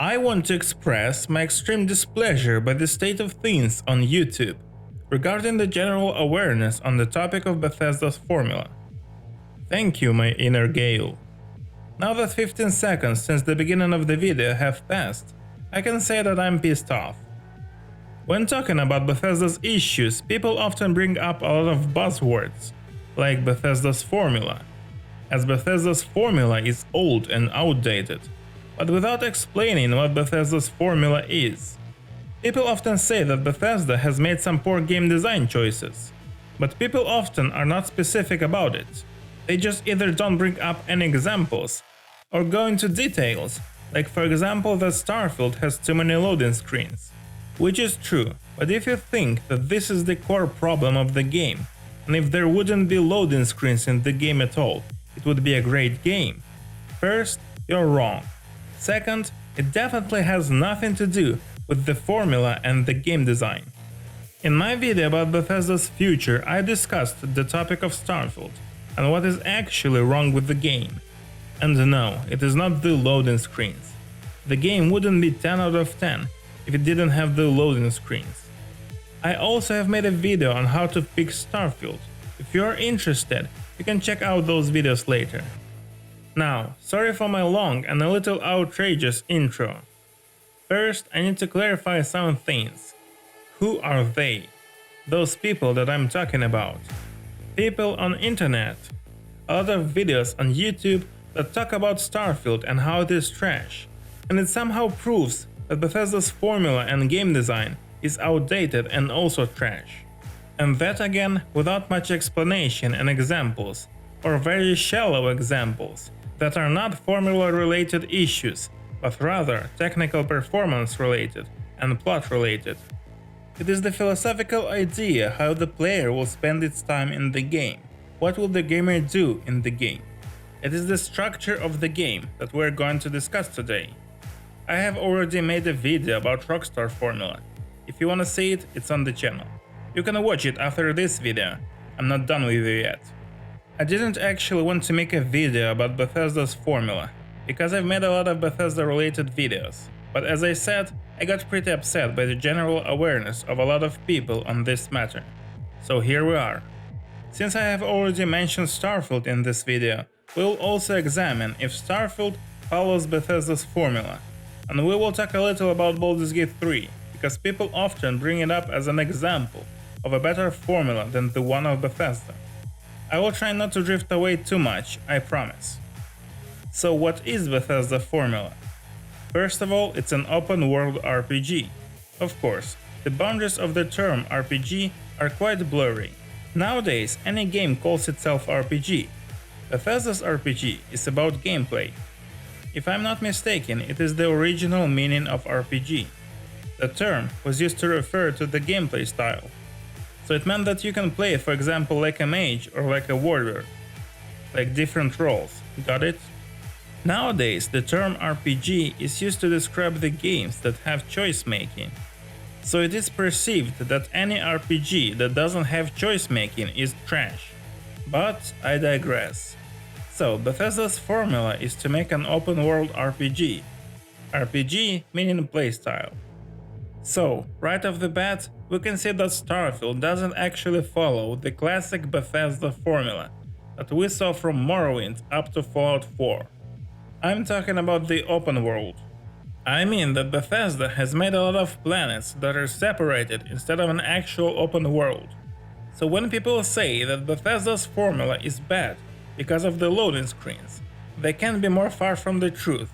I want to express my extreme displeasure by the state of things on YouTube regarding the general awareness on the topic of Bethesda's formula. Thank you, my inner Gale. Now that 15 seconds since the beginning of the video have passed, I can say that I'm pissed off. When talking about Bethesda's issues, people often bring up a lot of buzzwords, like Bethesda's formula, as Bethesda's formula is old and outdated, but without explaining what Bethesda's formula is. People often say that Bethesda has made some poor game design choices, but people often are not specific about it. They just either don't bring up any examples, or go into details, like for example that Starfield has too many loading screens. Which is true, but if you think that this is the core problem of the game, and if there wouldn't be loading screens in the game at all, it would be a great game. First, you're wrong. Second, it definitely has nothing to do with the formula and the game design. In my video about Bethesda's future, I discussed the topic of Starfield and what is actually wrong with the game. And no, it is not the loading screens. The game wouldn't be 10 out of 10 if it didn't have the loading screens. I also have made a video on how to fix Starfield. If you are interested, you can check out those videos later. Now, sorry for my long and a little outrageous intro. First, I need to clarify some things. Who are they? Those people that I'm talking about. People on internet. A lot of videos on YouTube that talk about Starfield and how it is trash. And it somehow proves that Bethesda's formula and game design is outdated and also trash. And that again without much explanation and examples, or very shallow examples, that are not formula related issues, but rather technical performance related and plot related. It is the philosophical idea how the player will spend its time in the game. What will the gamer do in the game? It is the structure of the game that we're going to discuss today. I have already made a video about Rockstar formula. If you wanna see it, it's on the channel. You can watch it after this video. I'm not done with you yet. I didn't actually want to make a video about Bethesda's formula, because I've made a lot of Bethesda related videos, but as I said, I got pretty upset by the general awareness of a lot of people on this matter. So here we are. Since I have already mentioned Starfield in this video, we'll also examine if Starfield follows Bethesda's formula, and we will talk a little about Baldur's Gate 3, because people often bring it up as an example of a better formula than the one of Bethesda. I will try not to drift away too much, I promise. So what is Bethesda formula? First of all, it's an open world RPG. Of course, the boundaries of the term RPG are quite blurry. Nowadays, any game calls itself RPG. Bethesda's RPG is about gameplay. If I'm not mistaken, it is the original meaning of RPG. The term was used to refer to the gameplay style. So it meant that you can play, for example, like a mage or like a warrior, like different roles, got it? Nowadays, the term RPG is used to describe the games that have choice making. So it is perceived that any RPG that doesn't have choice making is trash. But I digress. So Bethesda's formula is to make an open world RPG. RPG meaning playstyle. So, right off the bat, we can see that Starfield doesn't actually follow the classic Bethesda formula that we saw from Morrowind up to Fallout 4. I'm talking about the open world. I mean that Bethesda has made a lot of planets that are separated instead of an actual open world. So when people say that Bethesda's formula is bad because of the loading screens, they can't be more far from the truth.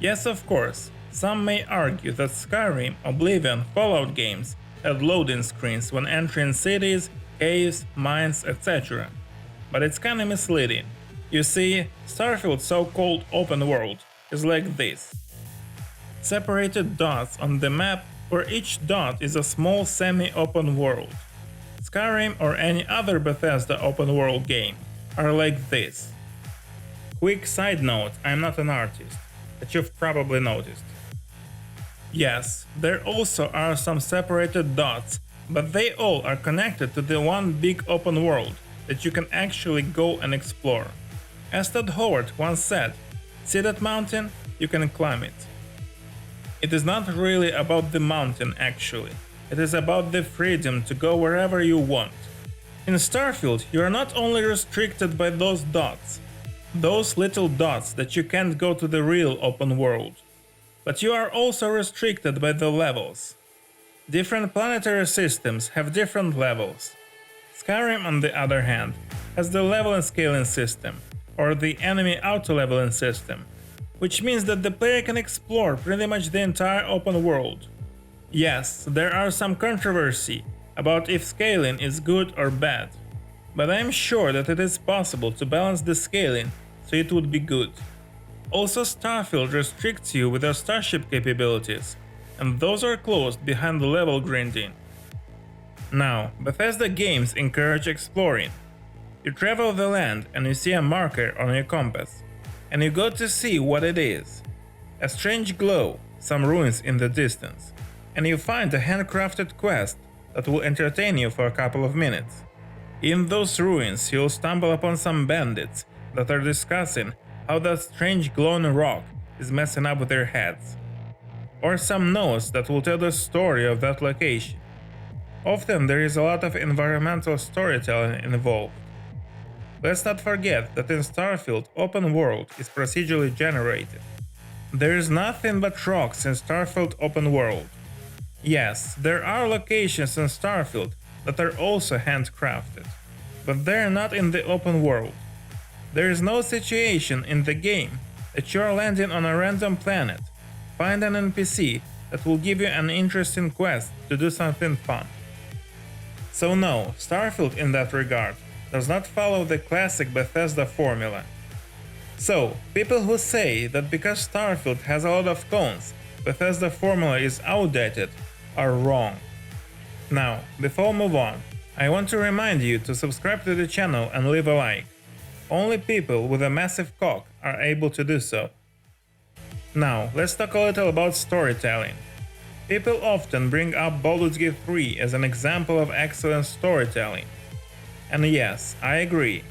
Yes, of course, some may argue that Skyrim, Oblivion, Fallout games had loading screens when entering cities, caves, mines, etc. But it's kinda misleading. You see, Starfield's so-called open world is like this. Separated dots on the map where each dot is a small semi-open world. Skyrim or any other Bethesda open world game are like this. Quick side note, I'm not an artist, but you've probably noticed. Yes, there also are some separated dots, but they all are connected to the one big open world that you can actually go and explore. As Todd Howard once said, see that mountain? You can climb it. It is not really about the mountain actually, it is about the freedom to go wherever you want. In Starfield, you are not only restricted by those dots, those little dots that you can't go to the real open world, but you are also restricted by the levels. Different planetary systems have different levels. Skyrim, on the other hand, has the level and scaling system, or the enemy auto-leveling system, which means that the player can explore pretty much the entire open world. Yes, there are some controversy about if scaling is good or bad, but I am sure that it is possible to balance the scaling so it would be good. Also, Starfield restricts you with your starship capabilities, and those are closed behind the level grinding. Now, Bethesda games encourage exploring. You travel the land and you see a marker on your compass, and you go to see what it is. A strange glow, some ruins in the distance, and you find a handcrafted quest that will entertain you for a couple of minutes. In those ruins, you'll stumble upon some bandits that are discussing how that strange glowing rock is messing up with their heads. Or some notes that will tell the story of that location. Often there is a lot of environmental storytelling involved. Let's not forget that in Starfield, open world is procedurally generated. There is nothing but rocks in Starfield open world. Yes, there are locations in Starfield that are also handcrafted, but they are not in the open world. There is no situation in the game that you are landing on a random planet, find an NPC that will give you an interesting quest to do something fun. So no, Starfield in that regard does not follow the classic Bethesda formula. So, people who say that because Starfield has a lot of cons, Bethesda formula is outdated, are wrong. Now, before we move on, I want to remind you to subscribe to the channel and leave a like. Only people with a massive cock are able to do so. Now, let's talk a little about storytelling. People often bring up Baldur's Gate 3 as an example of excellent storytelling. And yes, I agree.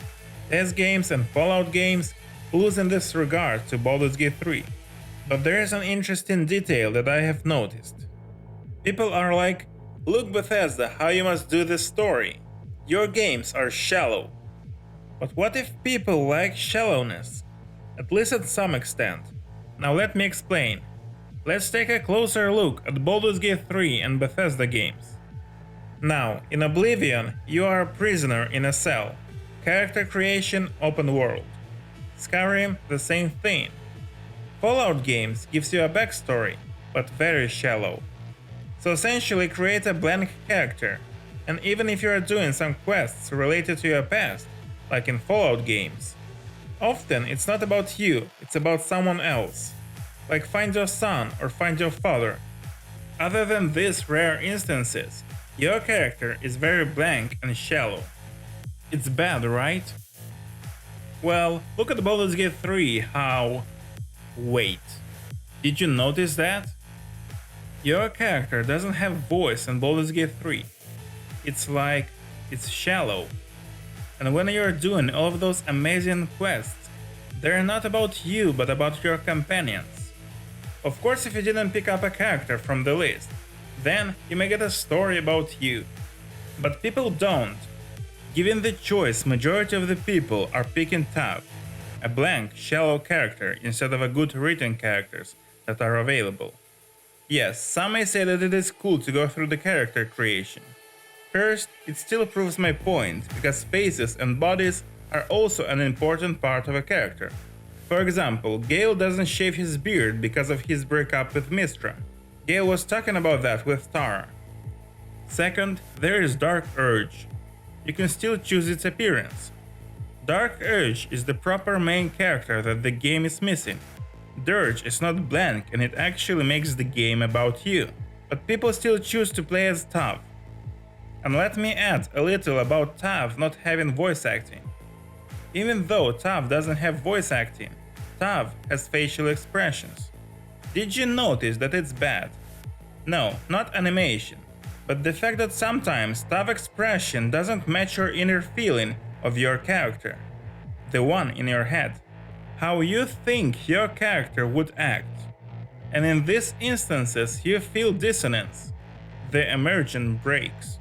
Test games and Fallout games lose in this regard to Baldur's Gate 3. But there is an interesting detail that I have noticed. People are like, look Bethesda, how you must do this story. Your games are shallow. But what if people like shallowness? At least at some extent. Now let me explain. Let's take a closer look at Baldur's Gate 3 and Bethesda games. Now, in Oblivion, you are a prisoner in a cell. Character creation, open world. Skyrim, the same thing. Fallout games gives you a backstory, but very shallow. So essentially create a blank character, and even if you are doing some quests related to your past, like in Fallout games, often it's not about you, it's about someone else. Like find your son or find your father. Other than these rare instances, your character is very blank and shallow. It's bad, right? Well, look at Baldur's Gate 3 how... Wait, did you notice that? Your character doesn't have voice in Baldur's Gate 3. It's like... it's shallow. And when you're doing all of those amazing quests, they're not about you but about your companions. Of course, if you didn't pick up a character from the list, then you may get a story about you. But people don't. Given the choice, majority of the people are picking Tav, a blank, shallow character instead of a good written characters that are available. Yes, some may say that it is cool to go through the character creation. First, it still proves my point, because faces and bodies are also an important part of a character. For example, Gale doesn't shave his beard because of his breakup with Mistra. Gale was talking about that with Tara. Second, there is Dark Urge. You can still choose its appearance. Dark Urge is the proper main character that the game is missing. Dirge is not blank and it actually makes the game about you, but people still choose to play as Tav. And let me add a little about Tav not having voice acting. Even though Tav doesn't have voice acting, Tav has facial expressions. Did you notice that it's bad? No, not animation, but the fact that sometimes Tav expression doesn't match your inner feeling of your character, the one in your head, how you think your character would act. and in these instances you feel dissonance. The emergent breaks.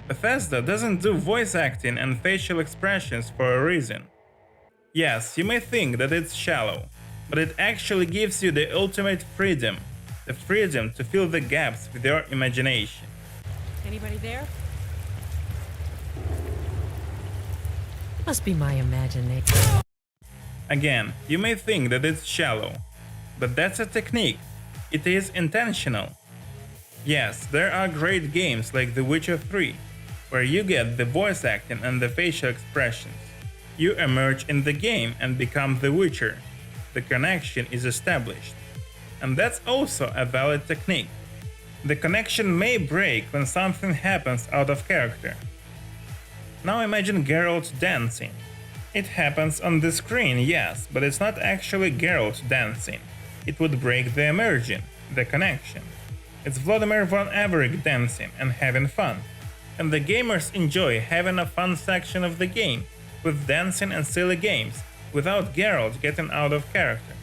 Bethesda doesn't do voice acting and facial expressions for a reason. Yes, you may think that it's shallow, but it actually gives you the ultimate freedom, the freedom to fill the gaps with your imagination. Anybody there? Must be my imagination. Again, you may think that it's shallow, but that's a technique. It is intentional. Yes, there are great games like The Witcher 3, where you get the voice acting and the facial expressions. You emerge in the game and become the Witcher. The connection is established. And that's also a valid technique. The connection may break when something happens out of character. Now imagine Geralt dancing. It happens on the screen, yes, but it's not actually Geralt dancing. It would break the immersion, the connection. It's Vladimir von Everec dancing and having fun. And the gamers enjoy having a fun section of the game, with dancing and silly games, without Geralt getting out of character.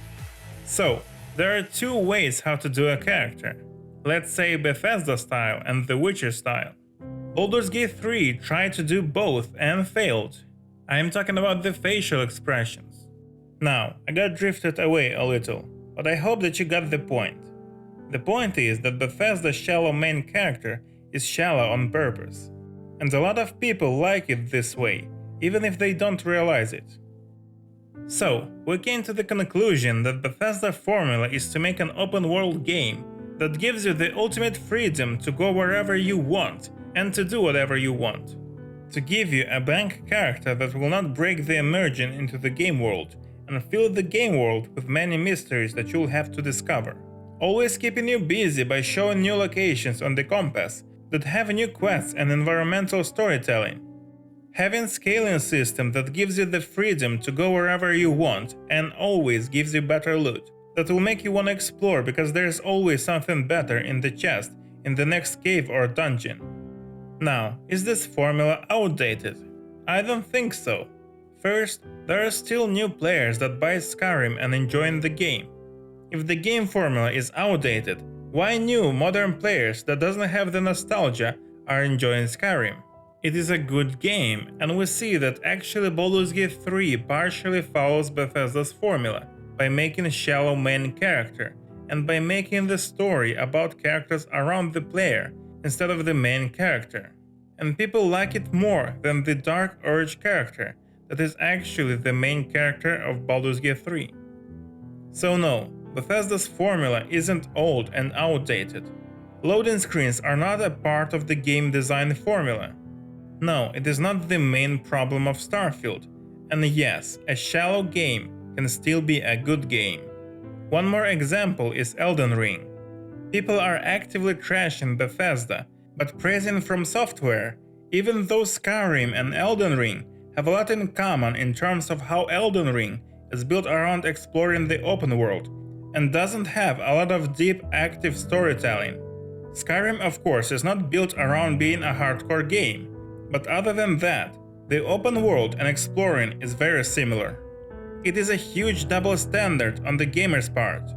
So, there are two ways how to do a character. Let's say Bethesda style and The Witcher style. Baldur's Gate 3 tried to do both and failed. I am talking about the facial expressions. Now, I got drifted away a little, but I hope that you got the point. The point is that Bethesda's shallow main character is shallow on purpose. And a lot of people like it this way, even if they don't realize it. So, we came to the conclusion that Bethesda's formula is to make an open world game that gives you the ultimate freedom to go wherever you want and to do whatever you want. To give you a blank character that will not break the immersion into the game world and fill the game world with many mysteries that you'll have to discover. Always keeping you busy by showing new locations on the compass that have new quests and environmental storytelling. Having scaling system that gives you the freedom to go wherever you want and always gives you better loot, that will make you want to explore because there's always something better in the chest in the next cave or dungeon. Now, is this formula outdated? I don't think so. First, there are still new players that buy Skyrim and enjoy the game. If the game formula is outdated, why new modern players that doesn't have the nostalgia are enjoying Skyrim? It is a good game, and we see that actually Baldur's Gate 3 partially follows Bethesda's formula by making a shallow main character, and by making the story about characters around the player instead of the main character. And people like it more than the Dark Urge character that is actually the main character of Baldur's Gate 3. So no, Bethesda's formula isn't old and outdated. Loading screens are not a part of the game design formula. No, it is not the main problem of Starfield, and yes, a shallow game can still be a good game. One more example is Elden Ring. People are actively trashing Bethesda, but praising From Software, even though Skyrim and Elden Ring have a lot in common in terms of how Elden Ring is built around exploring the open world, and doesn't have a lot of deep active storytelling. Skyrim of course is not built around being a hardcore game, but other than that, the open world and exploring is very similar. It is a huge double standard on the gamer's part.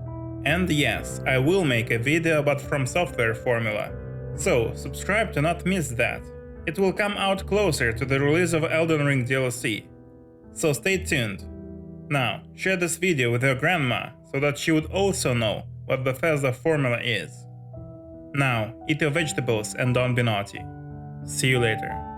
And yes, I will make a video about From Software formula, so subscribe to not miss that. It will come out closer to the release of Elden Ring DLC. So stay tuned. Now, share this video with your grandma so that she would also know what Bethesda formula is. Now, eat your vegetables and don't be naughty. See you later.